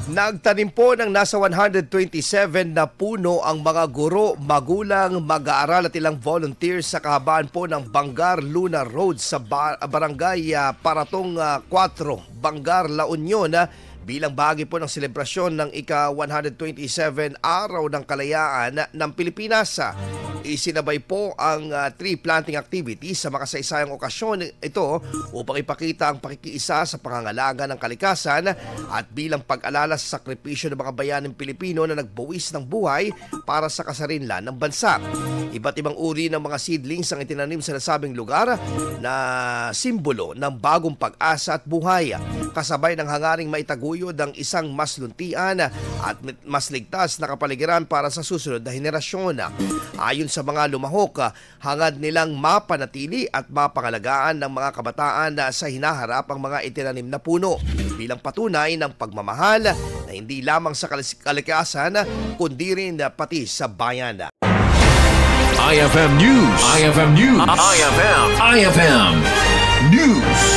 Nagtanim po ng nasa 127 na puno ang mga guro, magulang, mag-aaral at ilang volunteers sa kahabaan po ng Bangar Luna Road sa Barangay Paratong 4, Bangar, La Union bilang bahagi po ng selebrasyon ng ika-127 Araw ng Kalayaan ng Pilipinas. Isinabay po ang tree planting activity sa makasaysayang okasyon ito upang ipakita ang pakikiisa sa pangangalaga ng kalikasan at bilang pag-alala sa sakripisyo ng mga bayaning Pilipino na nagbuwis ng buhay para sa kasarinlan ng bansa. Iba't ibang uri ng mga seedlings ang itinanim sa nasabing lugar na simbolo ng bagong pag-asa at buhay, kasabay ng hangaring maitaguyod ang isang mas luntian at mas ligtas na kapaligiran para sa susunod na henerasyon. Ayon sa mga lumahok, hangad nilang mapanatili at mapangalagaan ng mga kabataan sa hinaharap ang mga itinanim na puno bilang patunay ng pagmamahal na hindi lamang sa kalikasan kundi rin pati sa bayan. IFM News. IFM News. IFM News.